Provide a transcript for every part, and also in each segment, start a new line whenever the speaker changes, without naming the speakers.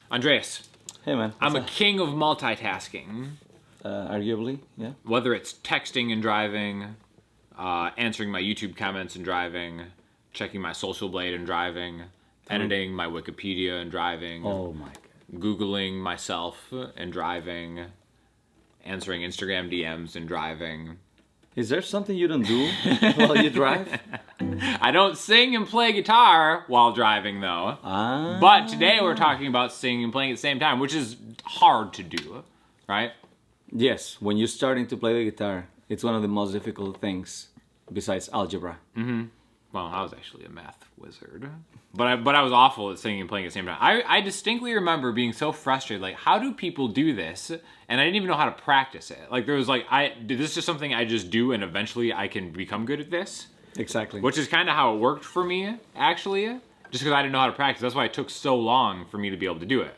Andres,
Hey man,
I'm a king of multitasking.
arguably, yeah.
Whether it's texting and driving, answering my YouTube comments and driving, checking my Social Blade and driving, editing my Wikipedia and driving,
Oh my god.
Googling myself and driving, answering Instagram DMs and driving.
Is there something you don't do while you drive?
I don't sing and play guitar while driving, though. But today we're talking about singing and playing at the same time, which is hard to do, right?
Yes, when you're starting to play the guitar, it's one of the most difficult things besides algebra.
Well, I was actually a math wizard. But I was awful at singing and playing at the same time. I distinctly remember being so frustrated, like, how do people do this? And I didn't even know how to practice it. Like, there was like, this is just something I just do and eventually I can become good at this.
Exactly.
Which is kind of how it worked for me, actually. Just because I didn't know how to practice. That's why it took so long for me to be able to do it.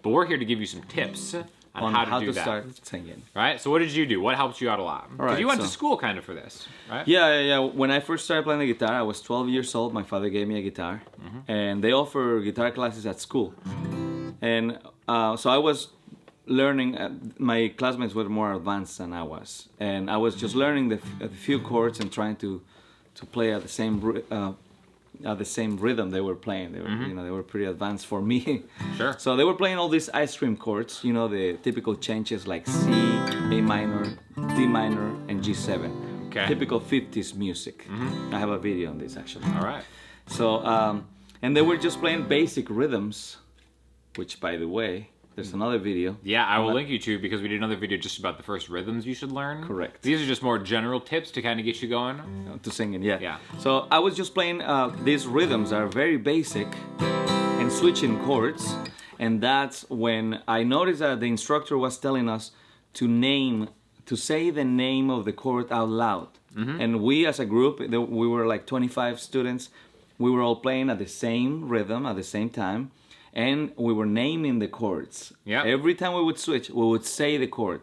But we're here to give you some tips on how to do that.
Start singing.
Right? So what did you do? What helped you out a lot? Because you went to school kind of for this, right?
Yeah. When I first started playing the guitar, I was 12 years old. My father gave me a guitar. And they offer guitar classes at school. And so I was learning. My classmates were more advanced than I was. And I was just learning the few chords and trying to play at the same rhythm they were playing. They were, they were pretty advanced for me.
Sure.
So they were playing all these ice cream chords, the typical changes like C, A minor, D minor, and G7.
Okay.
Typical 50s music. I have a video on this actually.
All right.
So, and they were just playing basic rhythms, which by the way, there's another video.
Yeah, I will link you to because we did another video just about the first rhythms you should learn.
Correct.
These are just more general tips to kind of get you going.
To singing, yeah.
Yeah.
So I was just playing these rhythms that are very basic and switching chords. And that's when I noticed that the instructor was telling us to say the name of the chord out loud. And we as a group, we were like 25 students, we were all playing at the same rhythm at the same time. And we were naming the chords.
Yeah.
Every time we would switch, we would say the chord.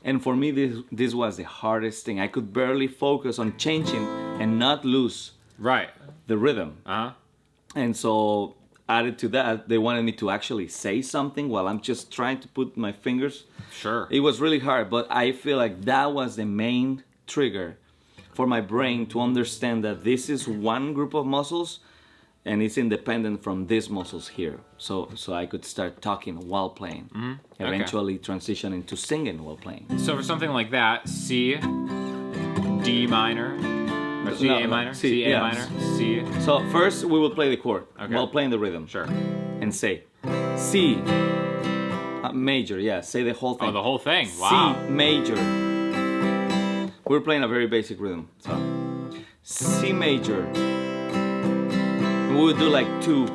And for me, this was the hardest thing. I could barely focus on changing and not lose the rhythm. And so, added to that, they wanted me to actually say something while I'm just trying to put my fingers.
Sure.
It was really hard, but I feel like that was the main trigger for my brain to understand that this is one group of muscles and it's independent from these muscles here. So I could start talking while playing. Eventually transition into singing while playing.
So for something like that, C, D minor, or C, A minor, C, A minor, C.
So first we will play the chord while playing the rhythm.
Sure.
And say C, major, say the whole thing.
Oh, the whole thing, wow.
C major. We're playing a very basic rhythm. So C major. We would do like two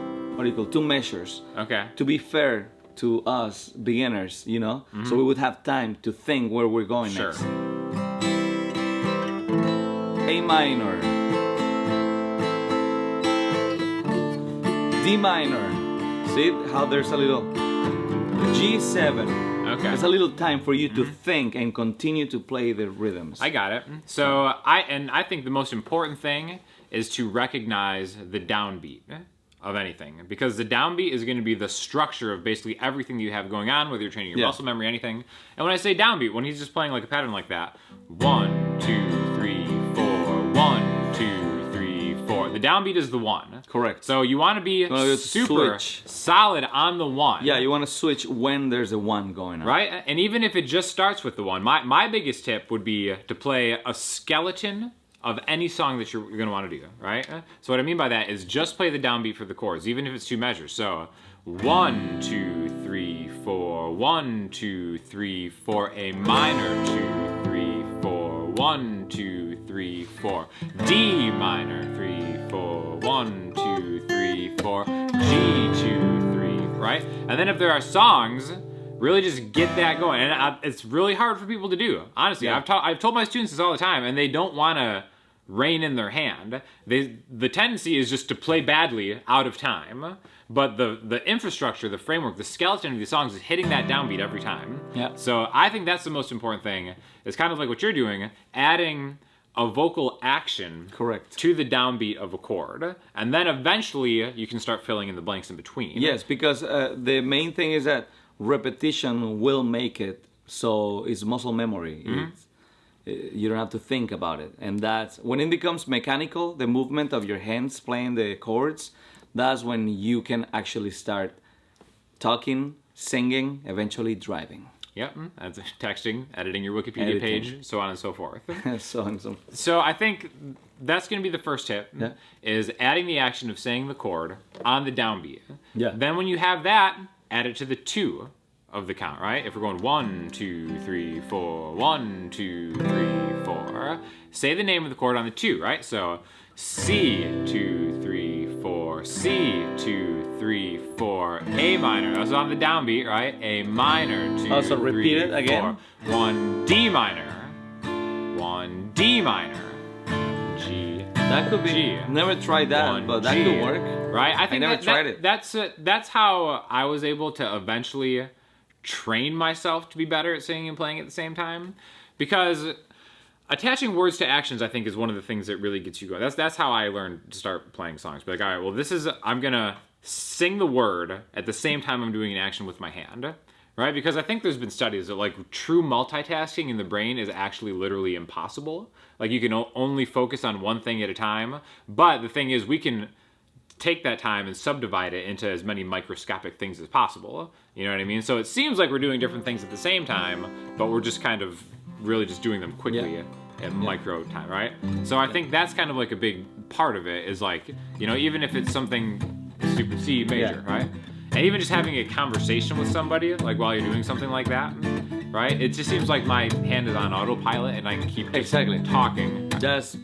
measures.
Okay.
To be fair to us beginners, so we would have time to think where we're going next. A minor, D minor. See how there's a little G7.
Okay.
There's a little time for you to think and continue to play the rhythms.
I got it. So I think the most important thing is to recognize the downbeat of anything. Because the downbeat is going to be the structure of basically everything you have going on, whether you're training your muscle memory, anything. And when I say downbeat, when he's just playing like a pattern like that, 1, 2, 3, 4, 1, 2, 3, 4. The downbeat is the 1.
Correct.
So you want to be super solid on the 1.
Yeah, you want to switch when there's a 1 going on.
Right? And even if it just starts with the 1, my biggest tip would be to play a skeleton of any song that you're going to want to do, right? So what I mean by that is just play the downbeat for the chords, even if it's 2 measures. So 1, 2, 3, 4, 1, 2, 3, 4, A minor, 2, 3, 4, 1, 2, 3, 4, D minor, 3, 4, 1, 2, 3, 4, G, 2, 3, right? And then if there are songs, really just get that going. And it's really hard for people to do, honestly. Yeah. I've told my students this all the time, and they don't want to rein in their hand. The tendency is just to play badly out of time, but the infrastructure, the framework, the skeleton of these songs is hitting that downbeat every time.
Yeah.
So I think that's the most important thing. It's kind of like what you're doing, adding a vocal action
Correct.
to the downbeat of a chord, and then eventually you can start filling in the blanks in between.
Yes, because the main thing is that repetition will make it so it's muscle memory. You don't have to think about it, and that's when it becomes mechanical. The movement of your hands playing the chords. That's when you can actually start talking, singing, eventually driving.
Yep, that's texting, editing your Wikipedia page, so on and so forth. So I think that's going to be the first tip, is adding the action of saying the chord on the downbeat.
Yeah.
Then when you have that, add it to the 2 of the count, right? If we're going 1, 2, 3, 4, 1, 2, 3, 4, say the name of the chord on the 2, right? So C, 2, 3, 4, C, 2, 3, 4, A minor. That's on the downbeat, right? A minor, 2,
Also repeat
3,
it again.
4, 1 D minor, 1 D minor, G.
That could be.
G.
Never tried that, but that
G,
could work.
Right? I think
never tried it.
That's how I was able to eventually train myself to be better at singing and playing at the same time, because attaching words to actions, I think, is one of the things that really gets you going. That's how I learned to start playing songs. Be like, all right, well, I'm gonna sing the word at the same time I'm doing an action with my hand, right? Because I think there's been studies that like true multitasking in the brain is actually literally impossible. Like you can only focus on one thing at a time. But the thing is, we can take that time and subdivide it into as many microscopic things as possible. You know what I mean? So it seems like we're doing different things at the same time, but we're just kind of really just doing them quickly at micro time, right? So I think that's kind of like a big part of it, is like, you know, even if it's something stupid C major, right? And even just having a conversation with somebody, like while you're doing something like that, right? It just seems like my hand is on autopilot and I can keep talking.
That's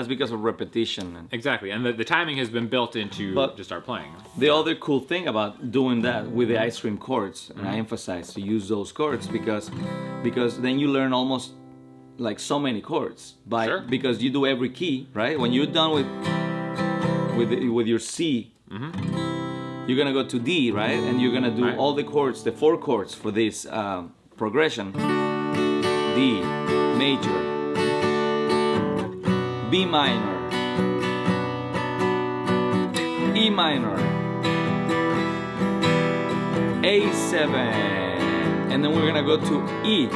because of repetition.
Exactly, and the timing has been built into to start playing.
The other cool thing about doing that with the ice cream chords, and I emphasize to use those chords because then you learn almost like so many chords because you do every key, right? When you're done with your C, you're gonna go to D, right? And you're gonna do all the chords, the 4 chords for this progression: D major, B minor, E minor, A7, and then we're gonna go to E,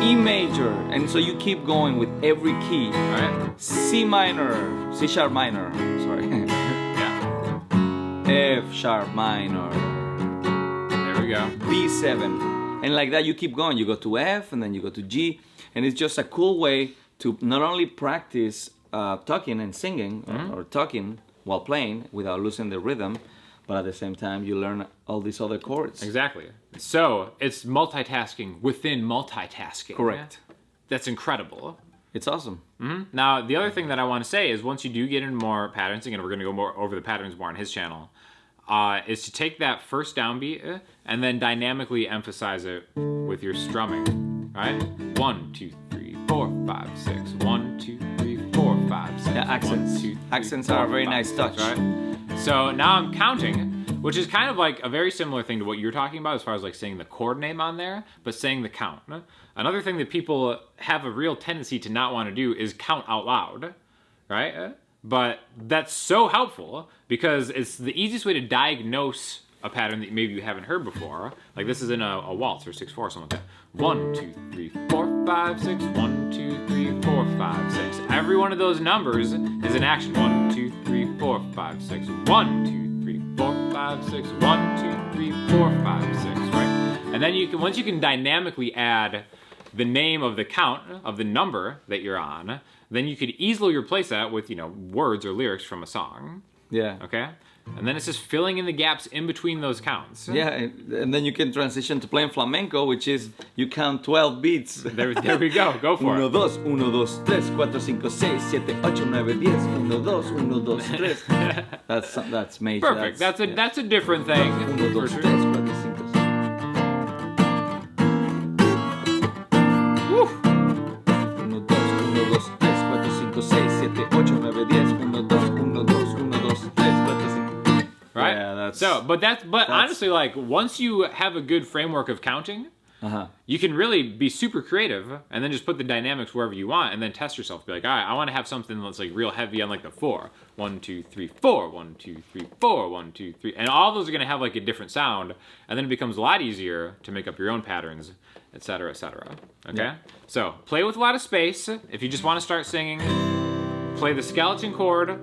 E major, and so you keep going with every key, right? C minor, C sharp minor, sorry, F sharp minor,
there we go,
B7, and like that you keep going. You go to F, and then you go to G, and it's just a cool way to not only practice talking and singing or talking while playing without losing the rhythm, but at the same time you learn all these other chords.
Exactly. So it's multitasking within multitasking.
Correct.
That's incredible.
It's awesome.
Now, the other thing that I want to say is once you do get into more patterns, and we're going to go more over the patterns more on his channel, is to take that first downbeat and then dynamically emphasize it with your strumming, right? 1, 2, 3, 4, 5, 6. 1, 2, 3, 4, 5, 6.
Yeah, accents.
1, 2, 3,
accents
4,
are a very
5,
nice
6,
touch.
right? So now I'm counting, which is kind of like a very similar thing to what you're talking about as far as like saying the chord name on there, but saying the count. Another thing that people have a real tendency to not want to do is count out loud, right? But that's so helpful because it's the easiest way to diagnose a pattern that maybe you haven't heard before. Like this is in a waltz or 6/4, something like that. 1, 2, 3, 4, 5, 6. 1, 2, 3, 4, 5, 6. Every one of those numbers is an action. 1, 2, 3, 4, 5, 6. 1, 2, 3, 4, 5, 6. 1, 2, 3, 4, 5, 6. Right? And then you can, once you can dynamically add the name of the count of the number that you're on, then you could easily replace that with, you know, words or lyrics from a song.
Yeah.
Okay? And then it's just filling in the gaps in between those counts.
Yeah, and then you can transition to playing flamenco, which is you count 12 beats.
There we go. Go for it.
1, 2, 1, 2, 3, 4, 5, 6, 7, 8, 9, 10. 1, 2, 1, 2, 3. That's major.
Perfect. That's a different thing.
1, 2, 3, 4, 5, 6.
Woo.
1, 2, 1, 2, 3, 4, 5, 6, 7, 8, 9, 10. 1, 2, 1, 2, 1, 2, 1, 2, 3, 4, 5.
Right?
Yeah,
but honestly, like, once you have a good framework of counting, you can really be super creative and then just put the dynamics wherever you want and then test yourself. Be like, all right, I want to have something that's like real heavy on like the 4. 1, 2, 3, 4. 1, 2, 3, 4. 1, 2, 3. And all those are going to have like a different sound. And then it becomes a lot easier to make up your own patterns, etc., etc. Okay?
Yeah.
So play with a lot of space. If you just want to start singing, play the skeleton chord.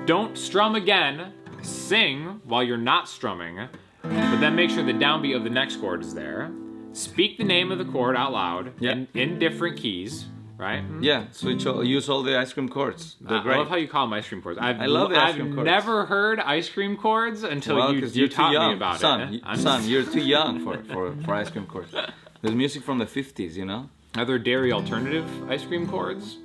Don't strum again. Sing while you're not strumming. But then make sure the downbeat of the next chord is there. Speak the name of the chord out loud in different keys, right?
Yeah, use all the ice cream chords. They're great.
I love how you call them ice cream chords.
I love the ice cream chords.
I've never heard ice cream chords until you taught me about
it. Son, you're too young for ice cream chords. There's music from the 50s, you know?
Are there dairy alternative ice cream chords?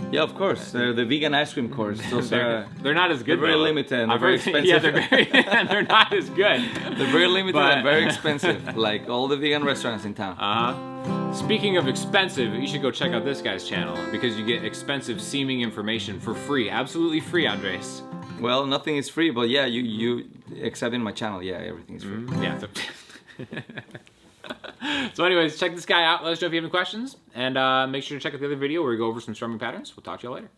Yeah, of course. They're the vegan ice cream chords. Those
they're not as good.
They're very limited and very expensive.
Yeah, they're not as good.
They're very limited and very expensive, like all the vegan restaurants in town.
Speaking of expensive, you should go check out this guy's channel because you get expensive seeming information for free. Absolutely free, Andres.
Well, nothing is free, but yeah, you except in my channel, yeah, everything's free.
Yeah. So anyways, check this guy out. Let us know if you have any questions. And make sure to check out the other video where we go over some strumming patterns. We'll talk to you later.